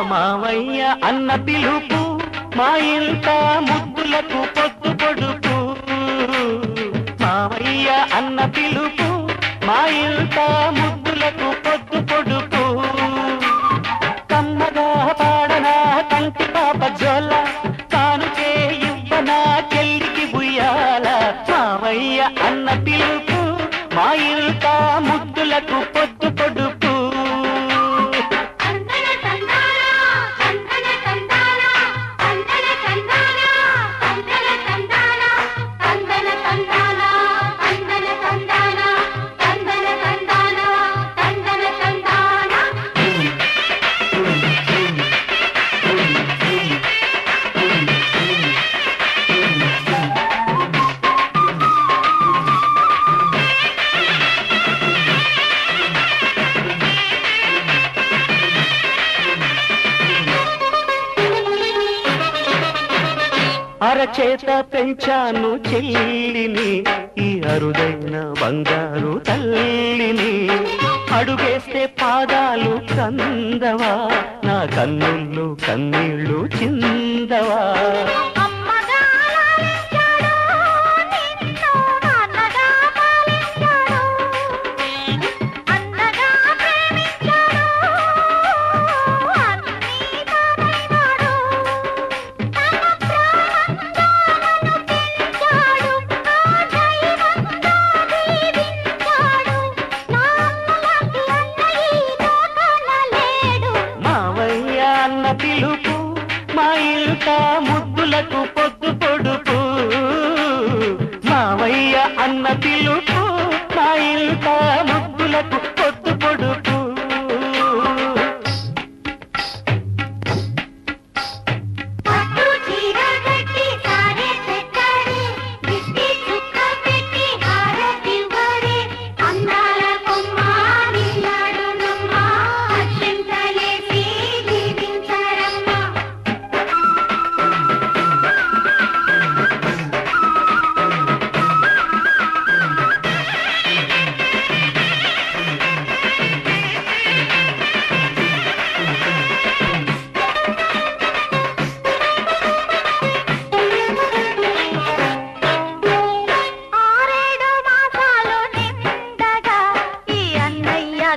మావయ్య అన్న పిలుపు మా ఇంట ముద్దులకు పొద్దు పొడుపు మావయ్య అన్న పిలుపు మా ఇంట ముద్దులకు పొద్దు పొడుపు కమ్మగా పాడనా కంటి పాప జోల తానుకే ఇవ్వనా చెల్లికి బుయ్యాల మావయ్య అన్న పిలుపు మా ఇంట ముద్దులకు పొద్దు పొడుపు అరచేత పెంచాను చెల్లిని ఈ అరుదైన బంగారు తల్లిని అడుగేస్తే పాదాలు కందవా నా కన్నుళ్ళు కన్నీళ్ళు చిందవా పిలుపు మా ఇంట ముద్దులకు పొద్దు పొడుపు మావయ్య అన్న పిలుపు మా ఇంట ముద్దులకు పొద్దు పొడుపు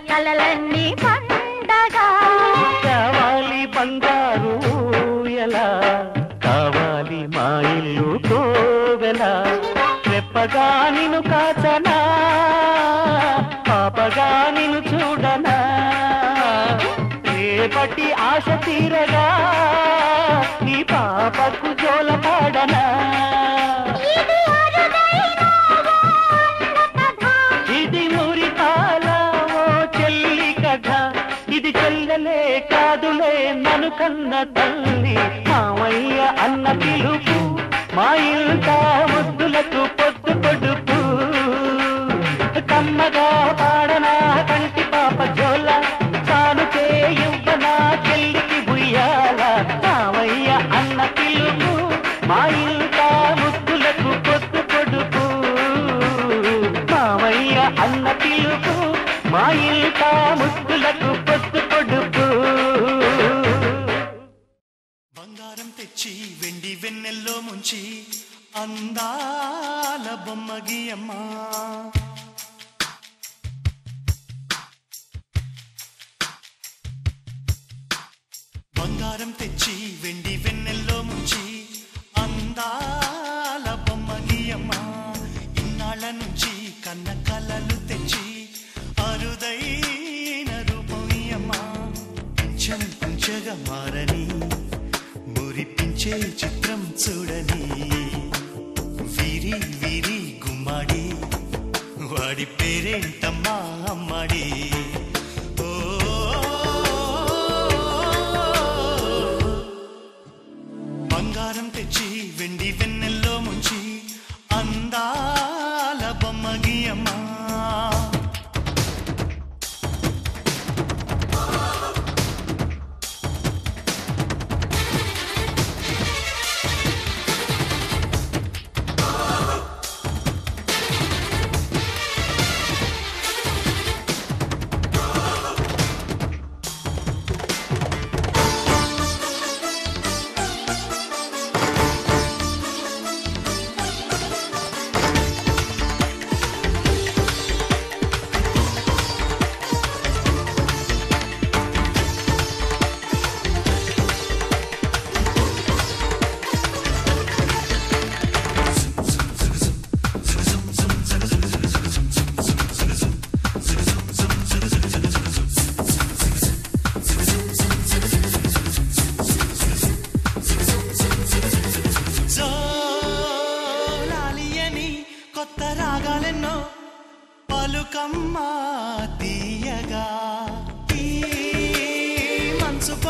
కలలన్నీ పండగా కావాలి బంగారు ఎలా కావాలి మా ఇల్లు కోవెల రెప్పగా నిన్ను కాచనా పాపగా నిన్ను చూడనా రేపటి ఆశ తీరగా నీ పాపకు జోల పాడనా ఇది మురిపాల ఇది చెల్లెలే కాదులే నన్ను కన్న తల్లి మావయ్య అన్న పిలుపు మా ఇంట ముద్దులకు పొద్దు పొడుపు కమ్మగా పాడనా కంటి పాప జోల తానుకే ఇవ్వనా చెల్లికి బుయ్యాల మావయ్య అన్న పిలుపు మా ఇంట ముద్దులకు పొద్దు పొడుపు మావయ్య అన్న పిలుపు మా ఇంట ముద్దులకు పొద్దు పొడుపు బంగారం తెచ్చి వెండి వెన్నెల్లో ముంచి అందాల బొమ్మగి అమ్మా బంగారం తెచ్చి వెండి వెన్నెల్లో ముంచి అందాల బొమ్మగి అమ్మా ఇన్నాళ్ళ నుంచి కన్న కలలు తెచ్చి అరుదైన రూపమయ్యమ్మా కొంచెం కొంచెగా మారని మురిపించే చిత్రం చూడని వీరి వీరి గుమ్మాడి వాడి పేరేంటమ్మా అమ్మాడి బంగారం తెచ్చి వెండి వెన్నెల్లో ముంచి అందాల బొమ్మగి అమ్మా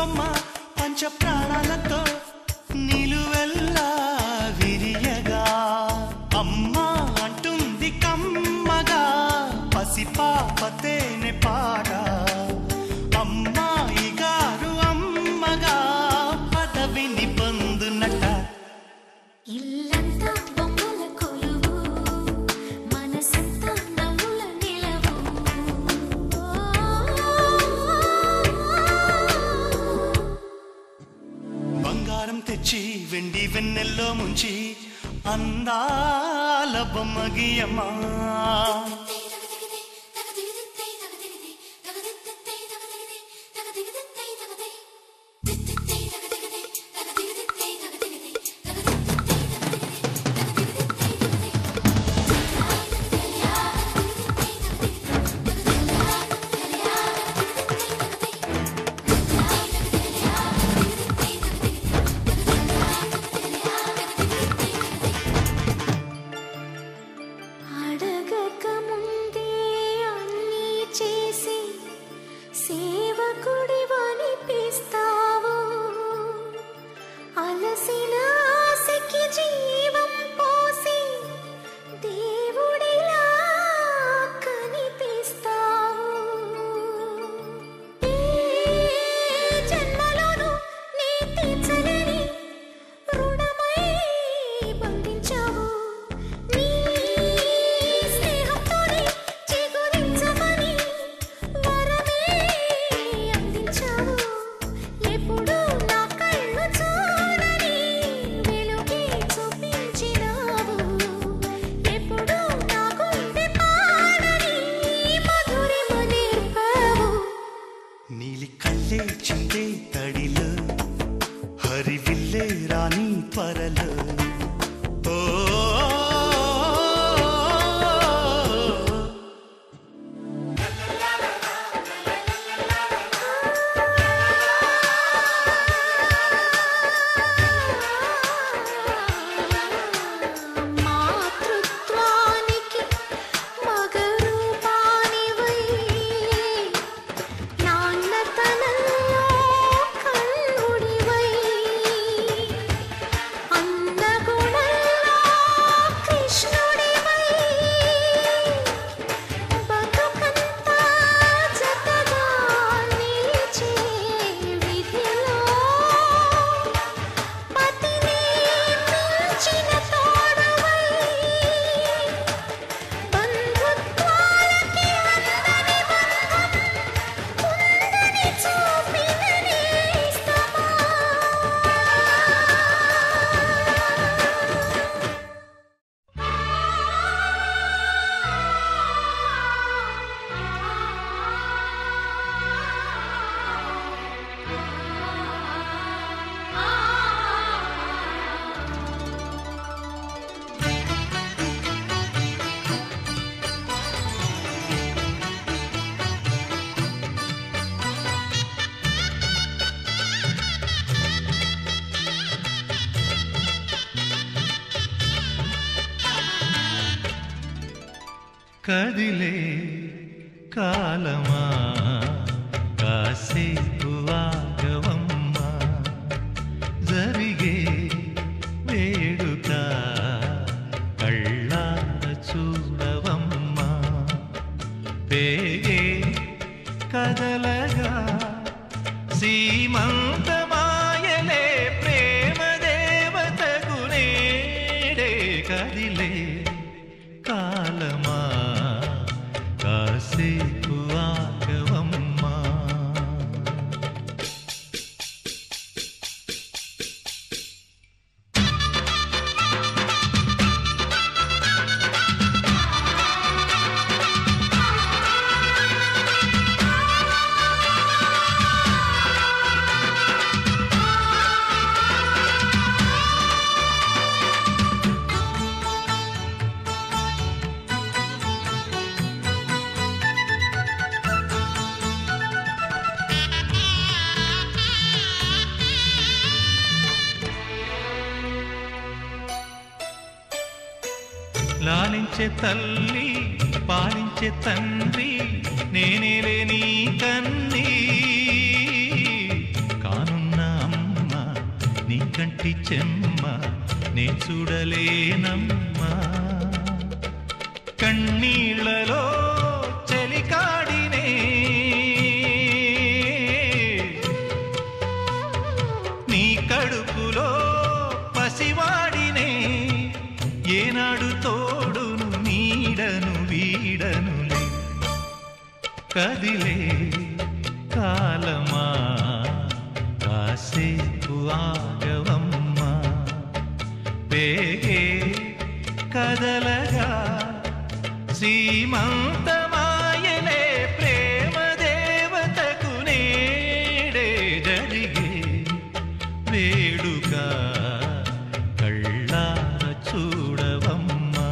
కొమ్మ పంచ ప్రాణాలతో నిలువెల్లా విరియగా అమ్మా అంటుంది కమ్మగా పసిపాపతేనే పాట అమ్మాయి గారు అమ్మగా పదవిని పొందునట ఇల్లంతా బొమ్మల కొలువు మనసంతా నవ్వుల నిలవు బంగారం తెచ్చి వెండి వెన్నెల్లో ముంచి అందాల బొమ్మ గీయమ్మా అడగక ముందే అన్నీ చేసి సేవకుడివనిపిస్తావు అలసిన ఆశకి జీవం పోసి దేవుడిలా కనిపిస్తావు ఏ జన్మలోనూ నీ తీర్చలేని రుణమై బంధించావు నీ స్నేహంతోనే చిగురించమని వరమే అందించావు ఎప్పుడు నా కళ్ళు చూడని వెలుగే చూపించినావు ఎప్పుడు నా గుండె పాడని మధురిమ నేర్పావు నీలి కళ్ళే చిందే తడిలో హరివిల్లే రాణి పరలో ఓ మాతృత్వానికి మగరూపానివై నాన్నతనంలో కన్నుడివై అందగుణంలో కృష్ణుడివై బతుకంతా జతగా నిలిచే విధిలో పతిని మించిన తోడువై బంధుత్వాలకి అందని బంధం ఉందని చూపిన నేస్తమా కదిలే కాలమా కాసేపు ఆగవమ్మా జరిగే వేడుక కళ్ళార చూడవమ్మా పేగే కదలగా సీమంతమాయలే ప్రేమ దేవతకు నేడే కదిలే కాలమా కాసేపు ఆగవమ్మా లాలించే తల్లి పాలించే తండ్రి నేనేలే నీ కన్నీ చెమ్మ నే చూడలేనమ్మా కన్నీళ్లలో చెలికాడినే నీ కడుపులో పసివాడినే ఏనాడు తోడును నీడను వీడనులే కదిలే కాలమా కాసేపు ఆగవమ్మా పేగే కదలగా సీమంతమాయనే ప్రేమ దేవతకు నేడే జరిగే వేడుక కళ్ళార చూడవమ్మా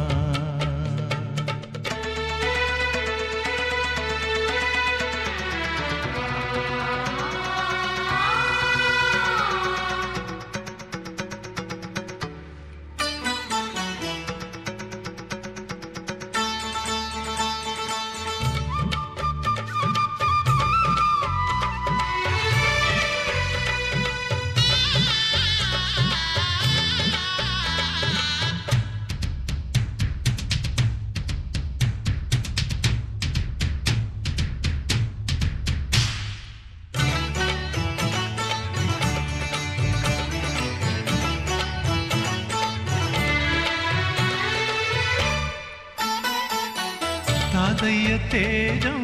తాతయ్య తేజం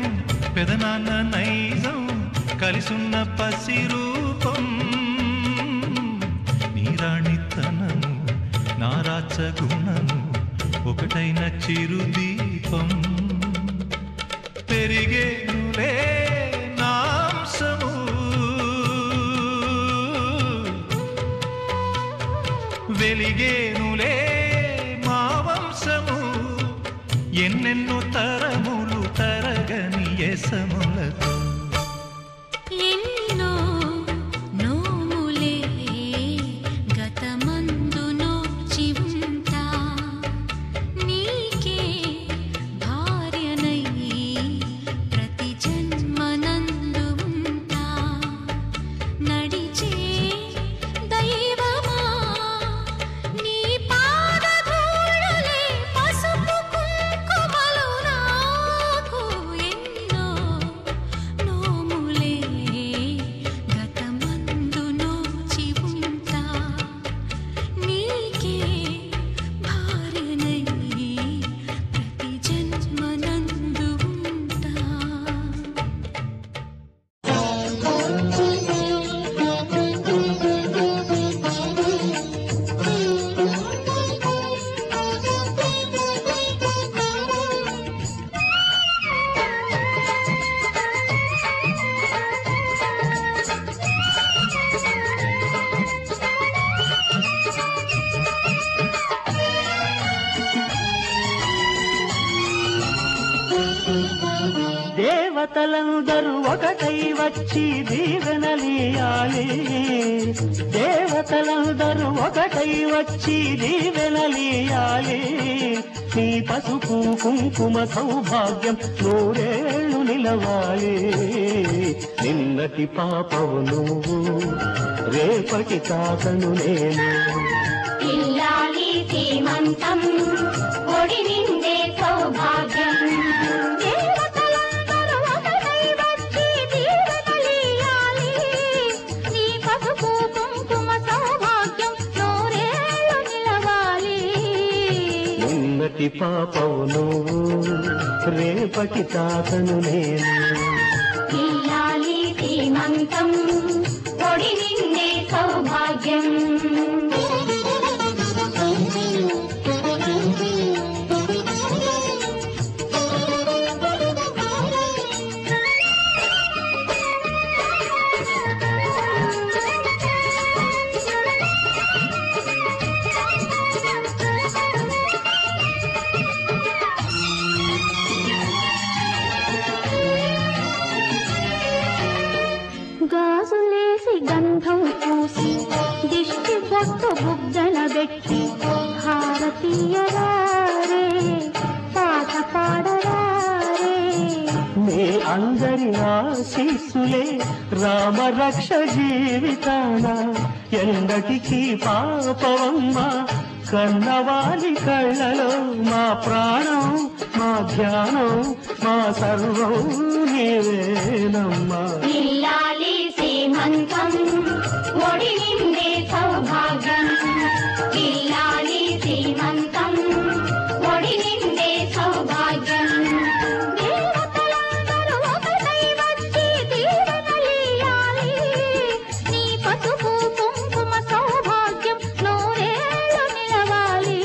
పెదనాన్న నైజం కలిసున్న పసిరూపం నీరాణితనము నారాచ గుణము ఒకటైన చిరుదీపం పెరిగేనులే నాంసము వెలిగేనులే మా వంశము ఎన్నెన్నో తరములు తరగని యసములతో ఎన్నో నోములే గతమందు నోచి ఉంటా నీకే భార్యనై ప్రతి జన్మనందు ఉంటా నడిచే దైవమా నీ పాదధూళులే పసుపు కుంకుమలు నాకు ఎన్నో నోములే గతమందు నోచి ఉంటా నీకే భార్యనై ప్రతి జన్మనందు ఉంటా దేవతలందరూ ఒకటై వచ్చి దీవెనలియాలి దేవతలందరూ ఒకటై వచ్చి దీవెనలియాలి నీ పసుపు కుంకుమ సౌభాగ్యం నూరేళ్లు నిలవాలి నిన్నటి పాపవు నువ్వు రేపటి తాతను నేను ఇల్లాలి శ్రీమంతం ఒడి నిండే సౌభాగ్యం దేవతలందరూ ఒకటై వచ్చి దీవెనలియాలి నీ పసుపు కుంకుమ సౌభాగ్యం నూరేళ్లు నిలవాలి నిన్నటి పాపవు నువ్వు రేపటి తాతను నేను ఇల్లాలి శ్రీమంతం ఒడి నిండే సౌభాగ్యం గాజులేసి గంధం పూసి దిష్టి బొట్టు బుగ్గన పెట్టి భారతీయరారే పాట పాడరారే మీ అందరి ఆశీస్సులే రామరక్ష జీవితాన ఎందటికీ పాపవమ్మ కన్నవాలి కళ్ళలో మా ప్రాణం మా ధ్యానం మా సర్వం నీవేనమ్మా ఇల్లాలి శ్రీమంతం ఒడి నిండే సౌభాగ్యం ఇల్లాలి శ్రీమంతం ఒడి నిండే సౌభాగ్యం దేవతలందరూ ఒకటై వచ్చి దీవెనలియాలి నీ పసుపు కుంకుమ సౌభాగ్యం నూరేళ్ళు నిలవాలి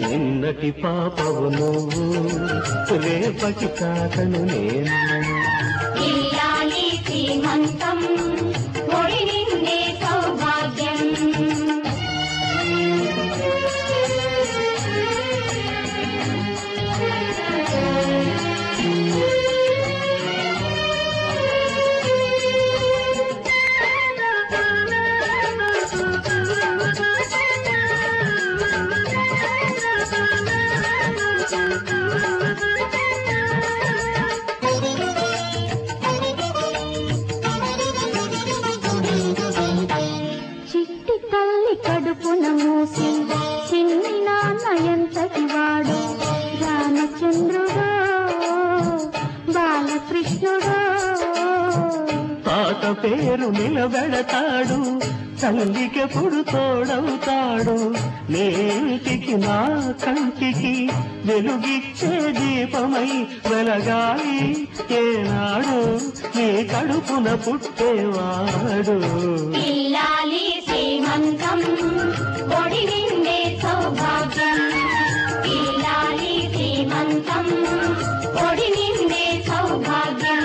నిన్నటి పాపవు నువ్వు రేపటి కాకను నేను ఇల్లాలి శ్రీమంతం ఒడి నిండే సౌభాగ్యం చిట్టి తల్లి కడుపున మూసి చిన్ని నాన్న ఎంతటి వాడు రామచంద్రుడు బాలకృష్ణుడు తాత పేరు నిలబెడతాడు తల్లికెప్పుడు తోడవుతాడు నేటికి నా కంటికి వెలుగిచ్చే దీపమై వెలగాలి ఏనాడు నీ కడుపున పుట్టేవాడు ఇల్లాలి శ్రీమంతం ఒడి నిండే సౌభాగ్యం ఇల్లాలి శ్రీమంతం ఒడి నిండే సౌభాగ్యం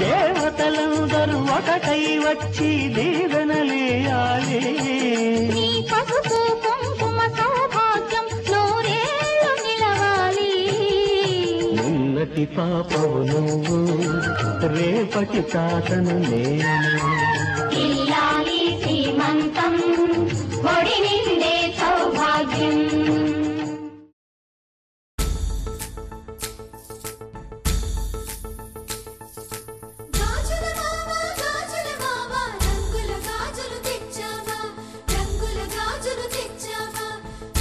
దేవతలందరూ ఒకటై వచ్చి దీవెనలేయాలి నీ పసుపు కుంకుమ సౌభాగ్యం నూరేళ్ళు నిలవాలి నిన్నటి పాపవు నువ్వు రేపటి తాతను నేను ఇల్లాలి శ్రీమంతం ఒడి నిండే సౌభాగ్యం గాజుల మావా రంగుల గాజులు తెచ్చావా రంగుల గాజులు తెచ్చావా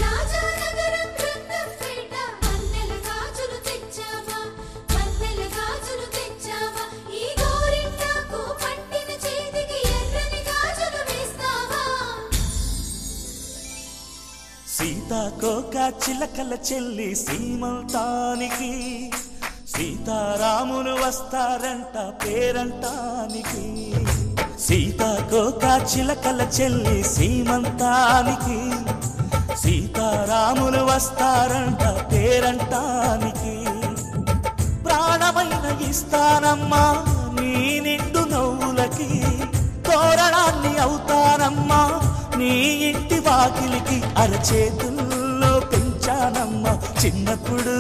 రాజానగరం రంగంపేట వన్నెల గాజులు తెచ్చావా వన్నెల గాజులు తెచ్చావా ఈ గోరింటాకు పట్టిన చేతికి ఎర్రని గాజులు వేస్తావా సీతాకోక చిలకల చెల్లి సీమంతానికి సీతారాములు వస్తారంట పేరంటానికి సీతాకోక చిలకల చెల్లి సీమంతానికి సీతారాములు వస్తారంట పేరంటానికి ప్రాణమైన ఇస్తానమ్మా నీ నిండు నవ్వులకి తోరణాన్ని అవుతానమ్మా నీ ఇంటి వాకిలికి అరచేతుల్లో పెంచానమ్మా చిన్నప్పుడు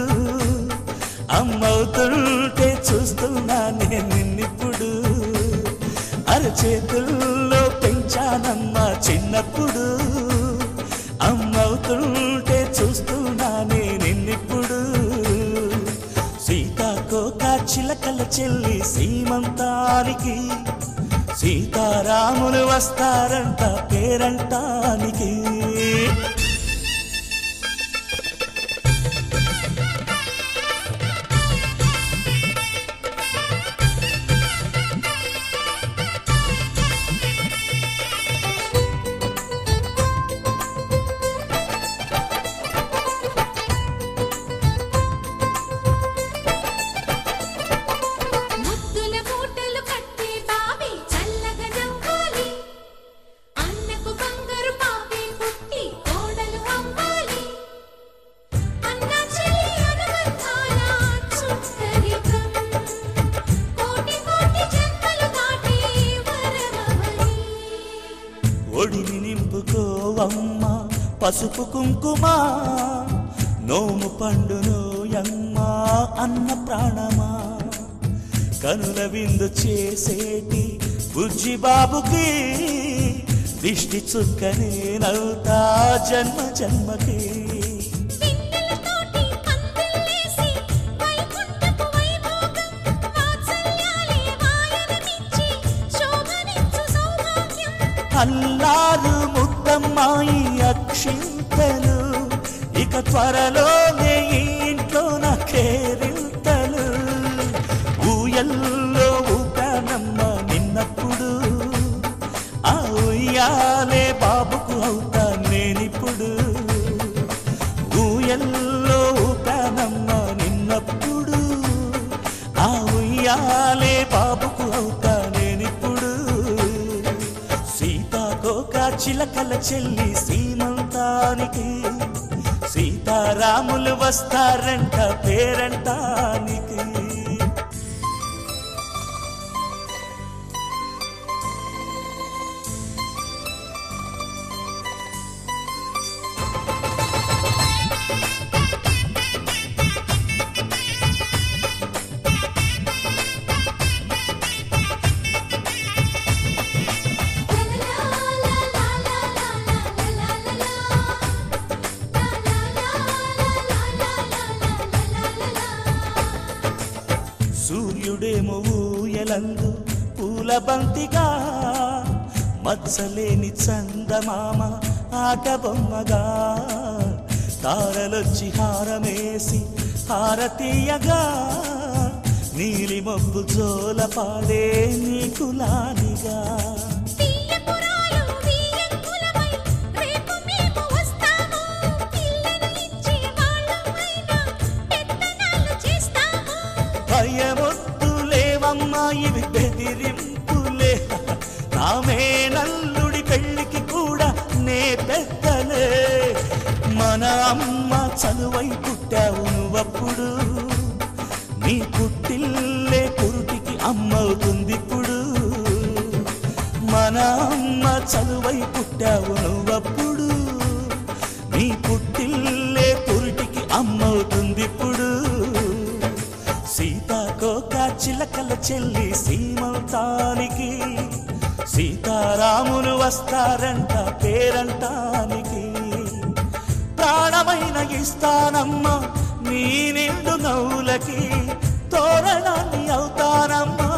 అమ్మవుతుంటే చూస్తున్నా నేను నిన్నిప్పుడు అరచేతుల్లో పెంచానమ్మా చిన్నప్పుడు అమ్మవుతుంటే చూస్తున్నా నేను నిన్నిప్పుడు సీతాకోక చిలకల చెల్లి సీమంతానికి సీతారాములు వస్తారంట పేరంటానికి ముద్దుల మూటలు కట్టి బావి చల్లగా నవ్వాలి అన్నకు బంగారు పాపి పుట్టి కోడలు అమ్మాలి అన్న చెల్లి అనుబంధాల చుట్టరికం కోటి కోటి జన్మలు దాటి వరమవని ఒడిని నింపుకోవమ్మ పసుపు కుంకుమ నోము పండునోయమ్మ అన్న ప్రాణమా కనుల విందు చేసేటి బుజ్జి బాబుకి దిష్టి చుక్కనేనవుతా జన్మ జన్మకి పిన్నెలతోటి పందిళ్ళేసి వైకుంఠపు వైభోగం వాత్సల్యాలే అల్లారు ముద్దమ్మాయి అక్షింతలు ఇక త్వరలోనే ఇంట్లో నా కేరింతలు ఊయల్లో ఊపానమ్మ నిన్నప్పుడు ఆ ఉయ్యాలే బాబుకు అవుతా నేనిప్పుడు ఊయల్లో ఊపానమ్మ నిన్నప్పుడు ఆ ఉయ్యాలే బాబుకు అవుతా నేనిప్పుడు సీతాకోక చిలకల చెల్లి సీమంతానికి సీతారాములు వస్తారంట పేరంటానికి సూర్యుడేమో ఊయలందు పూలబంతిగా మచ్చలేని చందమామ ఆట బొమ్మగా తారలొచ్చి హారమేసి హారతీయగా నీలి మబ్బు జోల పాడే నీకులానిగా భయమొద్దులేవమ్మా ఇవి బెదిరింపులే నామే నల్లుడి పెళ్లికి కూడా నే పెద్దలే మన అమ్మ చనువై పుట్టావు నువ్వప్పుడు నీ పుట్టిల్లే పురుటికి అమ్మవుతుందిప్పుడు మన అమ్మ చనువై పుట్టావు నువ్వప్పుడు నీ పుట్టిల్లే పురుటికి అమ్మవుతుందిప్పుడు సీతాకోక చిలకల చెల్లి సీమంతానికి సీతారాములు వస్తారంట పేరంటానికి ప్రాణమైన ఇస్తానమ్మా నీ నిండు నవ్వులకి తోరణాన్ని అవుతానమ్మా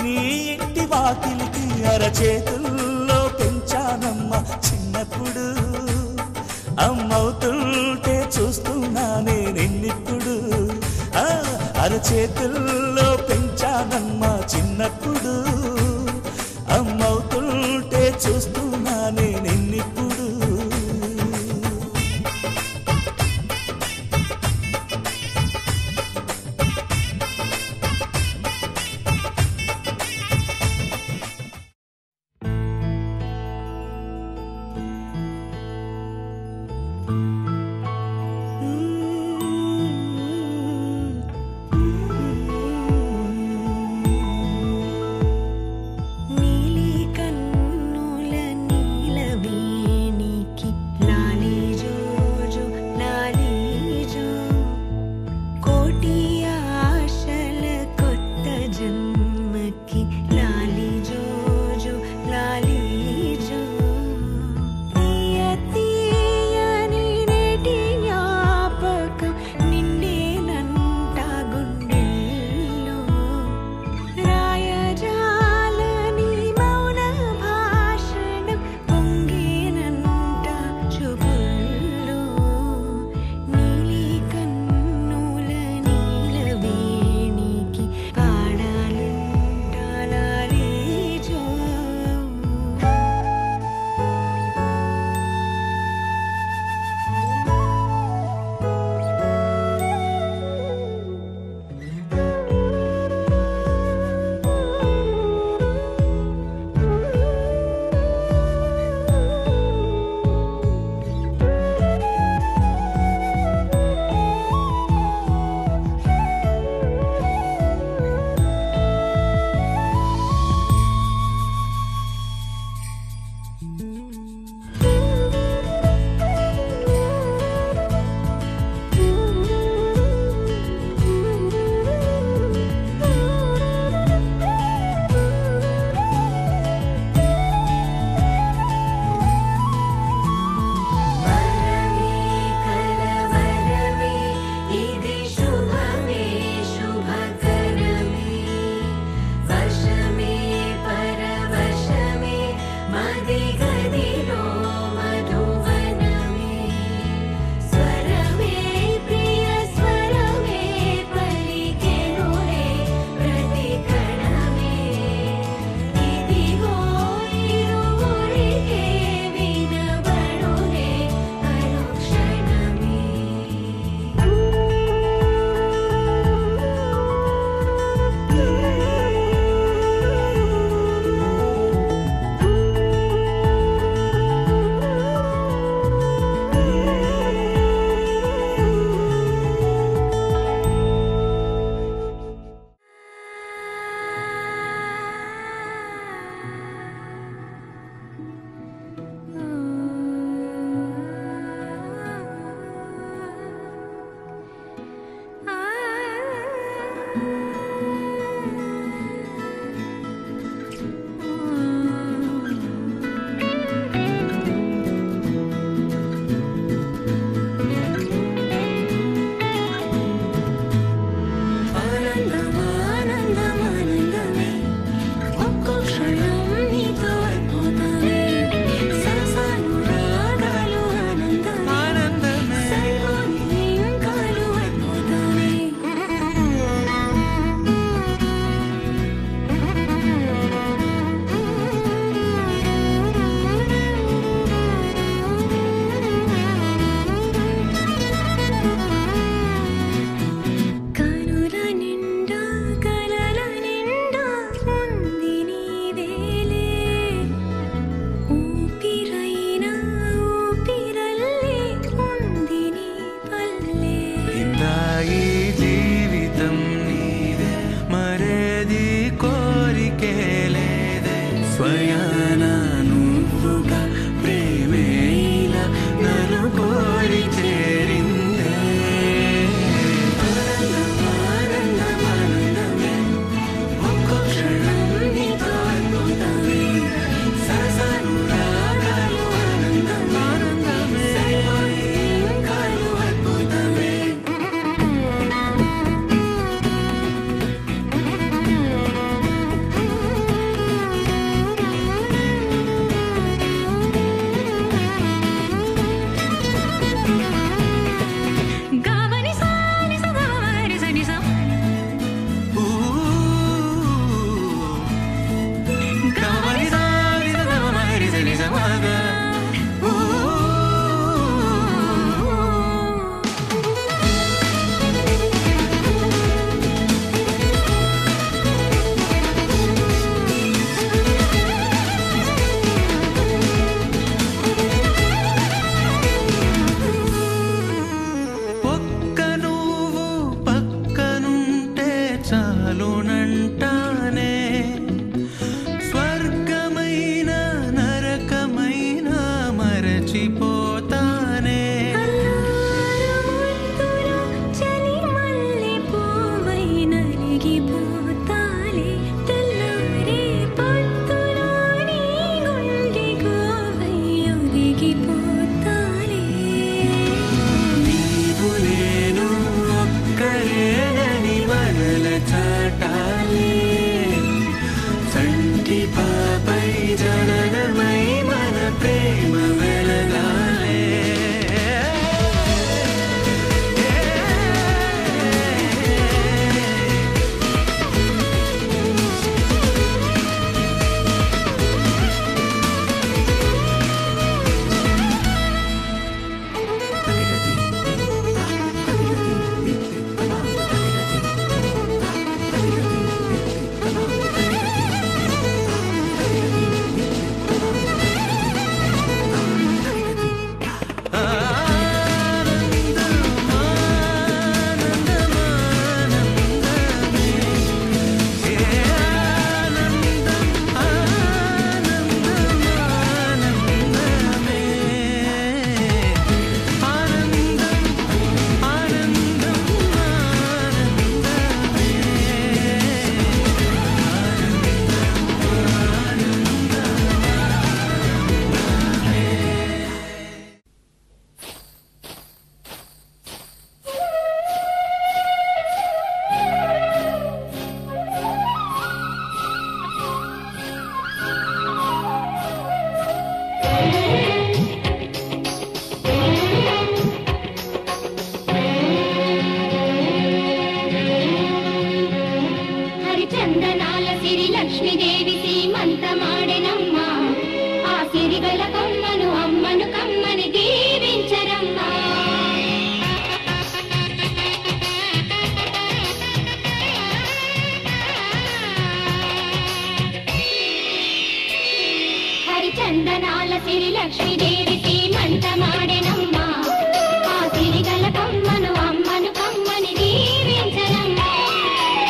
నీ ఇంటి వాకిలికి అరచేతుల్లో పెంచానమ్మా చిన్నప్పుడు అమ్మవుతుంటే చూస్తున్నానే నిన్నిప్పుడు అరచేతుల్లో పెంచానమ్మా చిన్నప్పుడు అమ్మవుతుంటే చూస్తున్నానే నిన్నిప్పుడు నీలి కన్నుల స్వయాన నువ్వుగా ప్రేమే ఇలా నన్ను కోరి చేరిందే ఆనందమే ఒక్కో క్షణం నీతో అద్భుతమే సరసను రాగాలు ఆనందమే కాలు అద్భుతమే గావని సాని సగమరి సని స కావని సాని సగమరి సని సమాగా ఒక్క నువ్వు పక్కనుంటే చాలునంటానే స్వర్గమైన నరకమైన మరచిపోతానే ముద్దులో చలి మల్లె పువ్వై నలిగిపోతాలే తెల్లారే పొద్దులో నీ గుండె గోవై ఒదిగిపోతాలే నీవు నేను ఒక్కరేనని మనల చాటాలే సంటి పాపై జననమై మన ప్రేమ వెలగాలే హరిచందనాల సిరి లక్ష్మీదేవి సీమంతమాడెనమ్మ ఆ సిరిగల కొమ్మను అమ్మను కమ్మని దీవించరమ్మా హరిచందనాల సిరి లక్ష్మీదేవి సీమంతమాడెనమ్మ ఆ సిరిగల కొమ్మను అమ్మను కమ్మని దీవించరమ్మా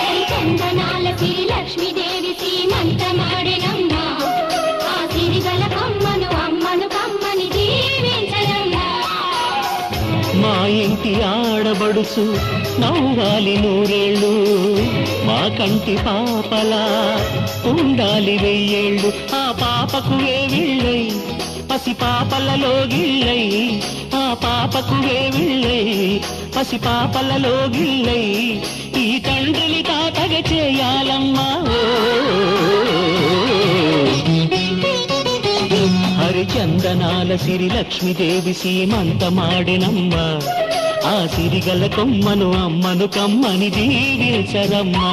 హరిచందనాల సిరి లక్ష్మీదేవి సీమంతమాడెనమ్మ ఆ సిరిగల కొమ్మను అమ్మను కమ్మని దీవించరమ్మా మా ఇంటి ఆడబడుచు నవ్వాలి నూరేళ్ళు మా కంటి పాపలా ఉండాలి వెయ్యేళ్ళు ఆ పాపకు వేవిళ్ళై పసి పాపలలో గిళ్ళై ఆ పాపకు వేవిళ్ళై పసి పాపలలో గిళ్ళై ఈ తండ్రిని తాతగ చేయాలమ్మా హరిచందనాల సిరి లక్ష్మీదేవి సీమంతమాడెనమ్మ ఆ సిరిగల కొమ్మను అమ్మను కమ్మని దీవించరమ్మా